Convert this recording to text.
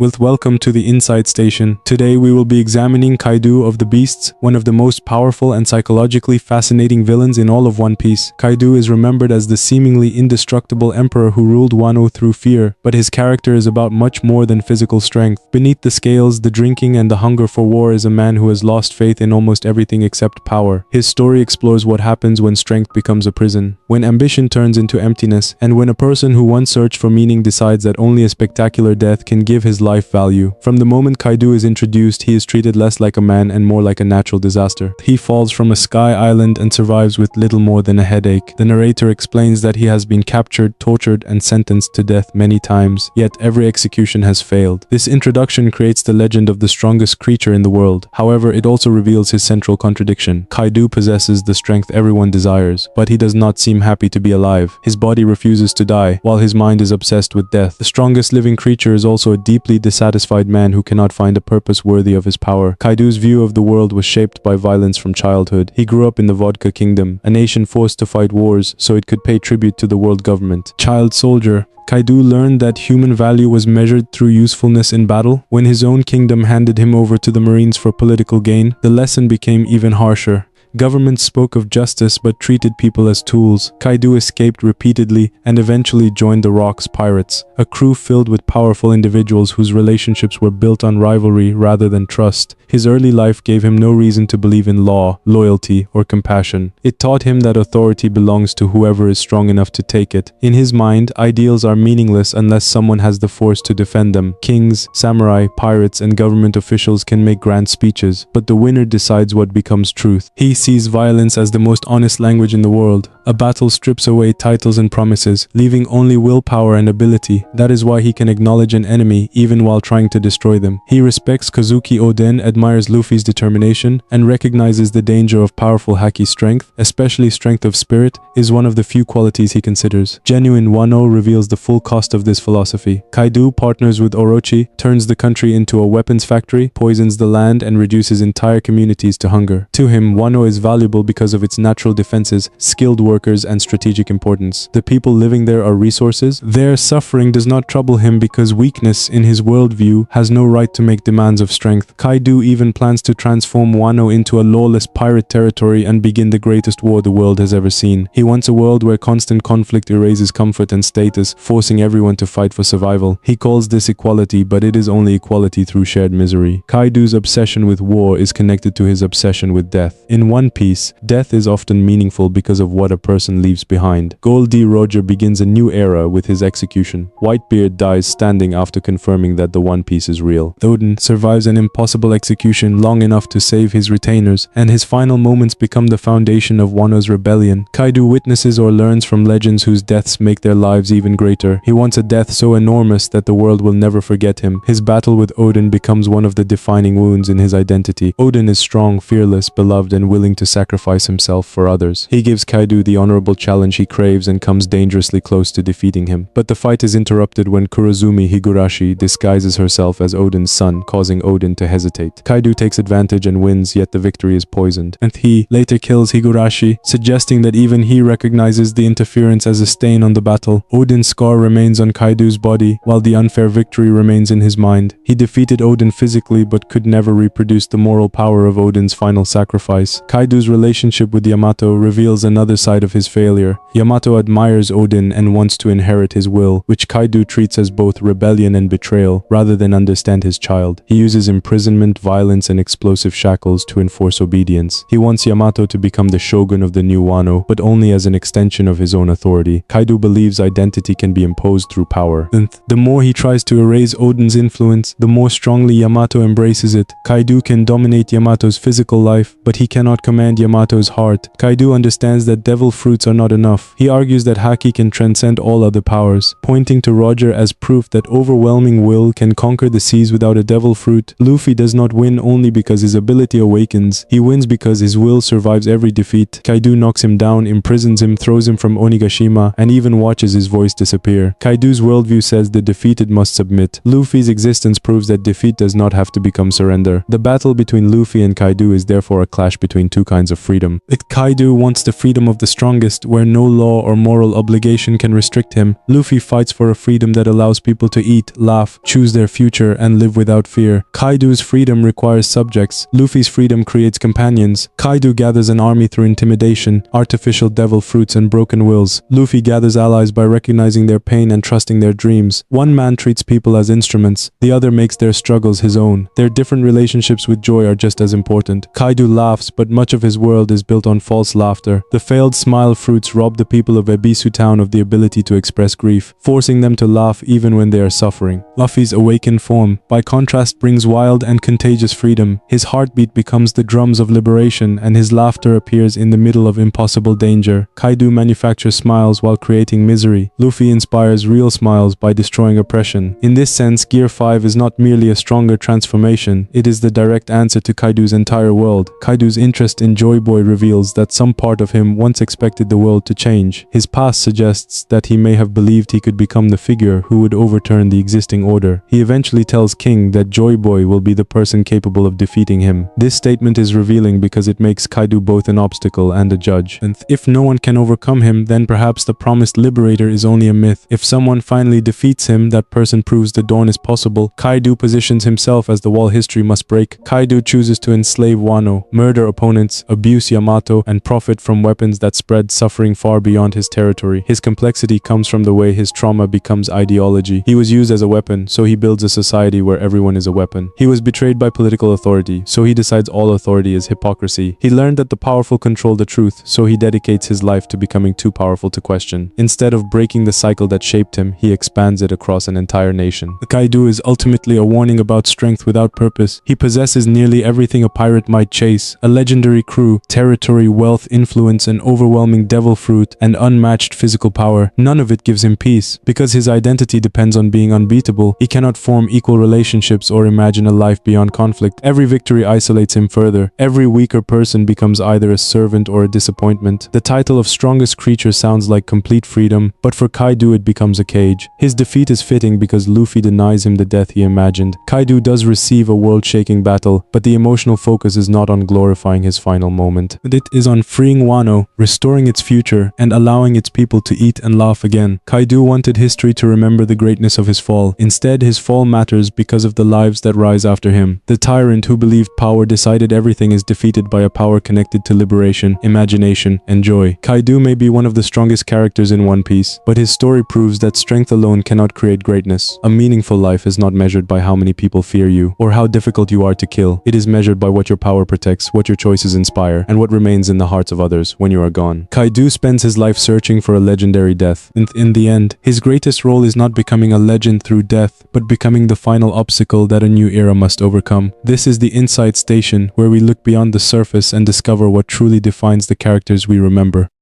Welcome to the Insight Station. Today we will be examining Kaido of the Beasts, one of the most powerful and psychologically fascinating villains in all of One Piece. Kaido is remembered as the seemingly indestructible emperor who ruled Wano through fear, but his character is about much more than physical strength. Beneath the scales, the drinking and the hunger for war is a man who has lost faith in almost everything except power. His story explores what happens when strength becomes a prison, when ambition turns into emptiness, and when a person who once searched for meaning decides that only a spectacular death can give his life value. From the moment Kaido is introduced, he is treated less like a man and more like a natural disaster. He falls from a sky island and survives with little more than a headache. The narrator explains that he has been captured, tortured, and sentenced to death many times, yet every execution has failed. This introduction creates the legend of the strongest creature in the world. However, it also reveals his central contradiction. Kaido possesses the strength everyone desires, but he does not seem happy to be alive. His body refuses to die, while his mind is obsessed with death. The strongest living creature is also a deeply dissatisfied man who cannot find a purpose worthy of his power. Kaido's view of the world was shaped by violence from childhood. He grew up in the Vodka Kingdom, a nation forced to fight wars so it could pay tribute to the world government. Child soldier, Kaido learned that human value was measured through usefulness in battle. When his own kingdom handed him over to the Marines for political gain, the lesson became even harsher. Governments spoke of justice but treated people as tools. Kaido escaped repeatedly and eventually joined the Rock's pirates, a crew filled with powerful individuals whose relationships were built on rivalry rather than trust. His early life gave him no reason to believe in law, loyalty, or compassion. It taught him that authority belongs to whoever is strong enough to take it. In his mind, ideals are meaningless unless someone has the force to defend them. Kings, samurai, pirates, and government officials can make grand speeches, but the winner decides what becomes truth. He sees violence as the most honest language in the world. A battle strips away titles and promises, leaving only willpower and ability. That is why he can acknowledge an enemy even while trying to destroy them. He respects Kozuki Oden, admires Luffy's determination, and recognizes the danger of powerful Haki's strength, especially strength of spirit, is one of the few qualities he considers. Genuine Wano reveals the full cost of this philosophy. Kaido partners with Orochi, turns the country into a weapons factory, poisons the land, and reduces entire communities to hunger. To him, Wano is valuable because of its natural defenses, skilled workers, and strategic importance. The people living there are resources. Their suffering does not trouble him because weakness, in his worldview, has no right to make demands of strength. Kaido even plans to transform Wano into a lawless pirate territory and begin the greatest war the world has ever seen. He wants a world where constant conflict erases comfort and status, forcing everyone to fight for survival. He calls this equality, but it is only equality through shared misery. Kaido's obsession with war is connected to his obsession with death. In One Piece, death is often meaningful because of what a person leaves behind. Gold D. Roger begins a new era with his execution. Whitebeard dies standing after confirming that the One Piece is real. Odin survives an impossible execution long enough to save his retainers, and his final moments become the foundation of Wano's rebellion. Kaido witnesses or learns from legends whose deaths make their lives even greater. He wants a death so enormous that the world will never forget him. His battle with Odin becomes one of the defining wounds in his identity. Odin is strong, fearless, beloved, and willing to sacrifice himself for others. He gives Kaido the honorable challenge he craves and comes dangerously close to defeating him. But the fight is interrupted when Kurozumi Higurashi disguises herself as Odin's son, causing Odin to hesitate. Kaido takes advantage and wins, yet the victory is poisoned. And he later kills Higurashi, suggesting that even he recognizes the interference as a stain on the battle. Odin's scar remains on Kaido's body, while the unfair victory remains in his mind. He defeated Odin physically but could never reproduce the moral power of Odin's final sacrifice. Kaido's relationship with Yamato reveals another side of his failure. Yamato admires Odin and wants to inherit his will, which Kaido treats as both rebellion and betrayal, rather than understand his child. He uses imprisonment, violence, and explosive shackles to enforce obedience. He wants Yamato to become the shogun of the new Wano, but only as an extension of his own authority. Kaido believes identity can be imposed through power. And the more he tries to erase Odin's influence, the more strongly Yamato embraces it. Kaido can dominate Yamato's physical life, but he cannot command Yamato's heart. Kaido understands that devil fruits are not enough. He argues that Haki can transcend all other powers, pointing to Roger as proof that overwhelming will can conquer the seas without a devil fruit. Luffy does not win only because his ability awakens. He wins because his will survives every defeat. Kaido knocks him down, imprisons him, throws him from Onigashima, and even watches his voice disappear. Kaido's worldview says the defeated must submit. Luffy's existence proves that defeat does not have to become surrender. The battle between Luffy and Kaido is therefore a clash between two kinds of freedom. Kaido wants the freedom of the strongest, where no law or moral obligation can restrict him. Luffy fights for a freedom that allows people to eat, laugh, choose their future, and live without fear. Kaido's freedom requires subjects. Luffy's freedom creates companions. Kaido gathers an army through intimidation, artificial devil fruits, and broken wills. Luffy gathers allies by recognizing their pain and trusting their dreams. One man treats people as instruments, the other makes their struggles his own. Their different relationships with joy are just as important. Kaido laughs, but much of his world is built on false laughter. The failed smile fruits rob the people of Ebisu Town of the ability to express grief, forcing them to laugh even when they are suffering. Luffy's awakened form, by contrast, brings wild and contagious freedom. His heartbeat becomes the drums of liberation, and his laughter appears in the middle of impossible danger. Kaido manufactures smiles while creating misery. Luffy inspires real smiles by destroying oppression. In this sense, Gear 5 is not merely a stronger transformation, it is the direct answer to Kaido's entire world. Kaido's interest in Joy Boy reveals that some part of him once expected the world to change. His past suggests that he may have believed he could become the figure who would overturn the existing order. He eventually tells King that Joy Boy will be the person capable of defeating him. This statement is revealing because it makes Kaido both an obstacle and a judge. And if no one can overcome him, then perhaps the promised liberator is only a myth. If someone finally defeats him, that person proves the dawn is possible. Kaido positions himself as the wall history must break. Kaido chooses to enslave Wano, murder opponents, abuse Yamato, and profit from weapons that spread suffering far beyond his territory. His complexity comes from the way his trauma becomes ideology. He was used as a weapon, so he builds a society where everyone is a weapon. He was betrayed by political authority, so he decides all authority is hypocrisy. He learned that the powerful control the truth, so he dedicates his life to becoming too powerful to question. Instead of breaking the cycle that shaped him, he expands it across an entire nation. Kaido is ultimately a warning about strength without purpose. He possesses nearly everything a pirate might chase: a legendary crew, territory, wealth, influence, an overwhelming devil fruit, and unmatched physical power. None of it gives him peace. Because his identity depends on being unbeatable, he cannot form equal relationships or imagine a life beyond conflict. Every victory isolates him further. Every weaker person becomes either a servant or a disappointment. The title of strongest creature sounds like complete freedom, but for Kaido it becomes a cage. His defeat is fitting because Luffy denies him the death he imagined. Kaido does receive a world-shaking battle, but the emotional focus is not on glorifying his final moment. It is on freeing Wano, restoring its future, and allowing its people to eat and laugh again. Kaido wanted history to remember the greatness of his fall. Instead, his fall matters because of the lives that rise after him. The tyrant who believed power decided everything is defeated by a power connected to liberation, imagination, and joy. Kaido may be one of the strongest characters in One Piece, but his story proves that strength alone cannot create greatness. A meaningful life is not measured by how many people fear you, or how difficult you are to kill. It is measured by what your power protects, what your choices inspire, and what remains in the hearts of others when you are gone. Kaido spends his life searching for a legendary death. In the end, his greatest role is not becoming a legend through death, but becoming the final obstacle that a new era must overcome. This is the Insight Station, where we look beyond the surface and discover what truly defines the characters we remember.